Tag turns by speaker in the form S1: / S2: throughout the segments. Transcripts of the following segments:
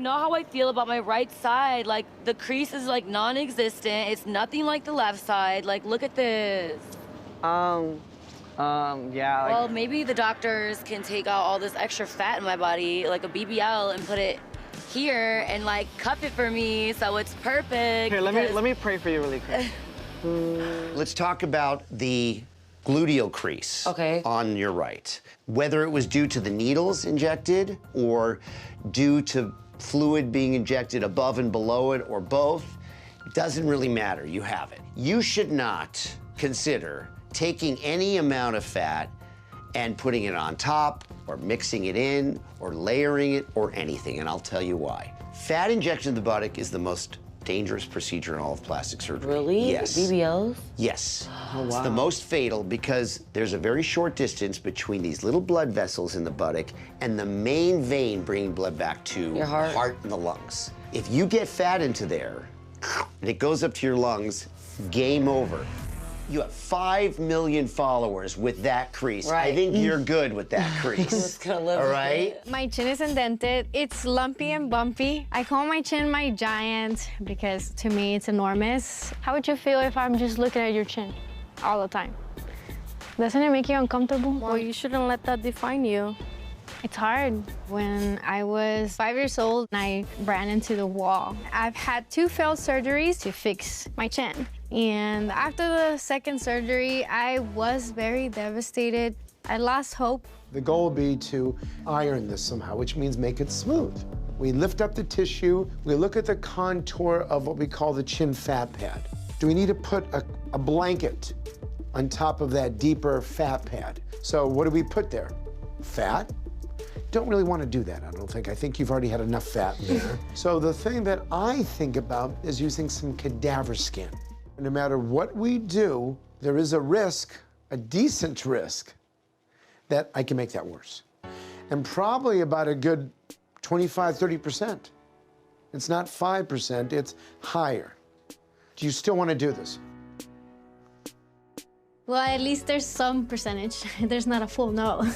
S1: know how I feel about my right side. Like, the crease is, like, non-existent. It's nothing like the left side. Like, look at this.
S2: Yeah.
S1: Well, maybe the doctors can take out all this extra fat in my body, like a BBL, and put it here and, like, cup it for me so it's perfect.
S2: Here, let me pray for you really quick.
S3: Let's talk about the gluteal crease on your right. Whether it was due to the needles injected or due to fluid being injected above and below it or both, it doesn't really matter. You have it. You should not consider taking any amount of fat and putting it on top or mixing it in or layering it or anything, and I'll tell you why. Fat injection of the buttock is the most dangerous procedure in all of plastic surgery.
S1: Really?
S3: Yes.
S1: BBLs?
S3: Yes.
S1: Oh, wow.
S3: It's the most fatal because there's a very short distance between these little blood vessels in the buttock and the main vein bringing blood back to
S1: your heart.
S3: The heart and the lungs. If you get fat into there and it goes up to your lungs, game over. You have 5 million followers with that crease.
S1: Right.
S3: I think you're good with that crease.
S1: Just gonna live
S3: all
S1: with
S3: right?
S1: it.
S4: My chin is indented. It's lumpy and bumpy. I call my chin my giant because to me it's enormous. How would you feel if I'm just looking at your chin all the time? Doesn't it make you uncomfortable?
S5: Well, you shouldn't let that define you.
S4: It's hard. When I was 5 years old, I ran into the wall. I've had 2 failed surgeries to fix my chin. And after the second surgery, I was very devastated. I lost hope.
S6: The goal would be to iron this somehow, which means make it smooth. We lift up the tissue, we look at the contour of what we call the chin fat pad. Do we need to put a blanket on top of that deeper fat pad? So what do we put there? Fat? Don't really want to do that, I don't think. I think you've already had enough fat in there. So the thing that I think about is using some cadaver skin. No matter what we do, there is a risk, a decent risk, that I can make that worse. And probably about a good 25, 30%. It's not 5%, it's higher. Do you still want to do this?
S4: Well, at least there's some percentage. There's not a full no.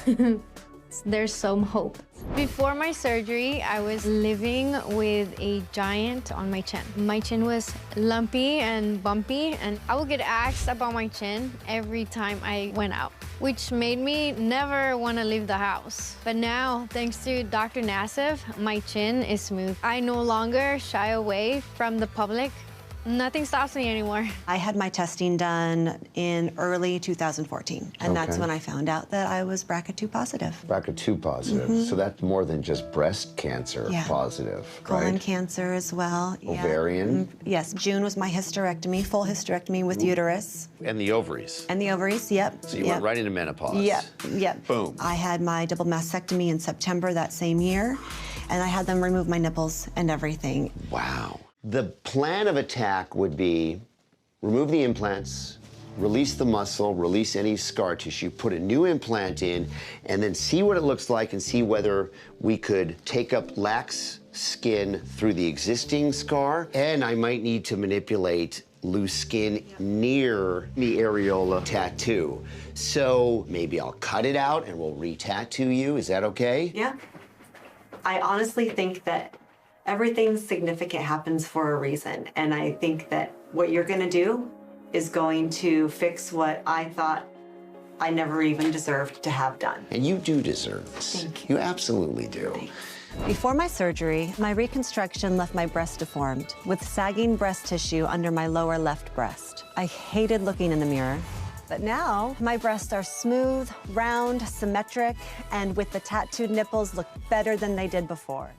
S4: There's some hope. Before my surgery, I was living with a giant on my chin. My chin was lumpy and bumpy, and I would get asked about my chin every time I went out, which made me never want to leave the house. But now, thanks to Dr. Nassif, my chin is smooth. I no longer shy away from the public. Nothing stops me anymore.
S7: I had my testing done in early 2014, and that's when I found out that I was BRCA2 positive.
S8: BRCA2 positive, so that's more than just breast cancer positive,
S7: Colon
S8: right?
S7: cancer as well.
S8: Ovarian?
S7: Yes, June was my hysterectomy, full hysterectomy with uterus.
S3: And the ovaries.
S7: And the ovaries, yep.
S3: So you went right into menopause.
S7: Yep.
S3: Boom.
S7: I had my double mastectomy in September that same year, and I had them remove my nipples and everything.
S3: Wow. The plan of attack would be remove the implants, release the muscle, release any scar tissue, put a new implant in, and then see what it looks like and see whether we could take up lax skin through the existing scar. And I might need to manipulate loose skin near the areola tattoo. So maybe I'll cut it out and we'll re-tattoo you. Is that okay?
S7: Yeah. I honestly think that everything significant happens for a reason, and I think that what you're gonna do is going to fix what I thought I never even deserved to have done.
S3: And you do deserve this.
S7: Thank you.
S3: You absolutely do.
S7: Thanks. Before my surgery, my reconstruction left my breast deformed, with sagging breast tissue under my lower left breast. I hated looking in the mirror. But now, my breasts are smooth, round, symmetric, and with the tattooed nipples look better than they did before.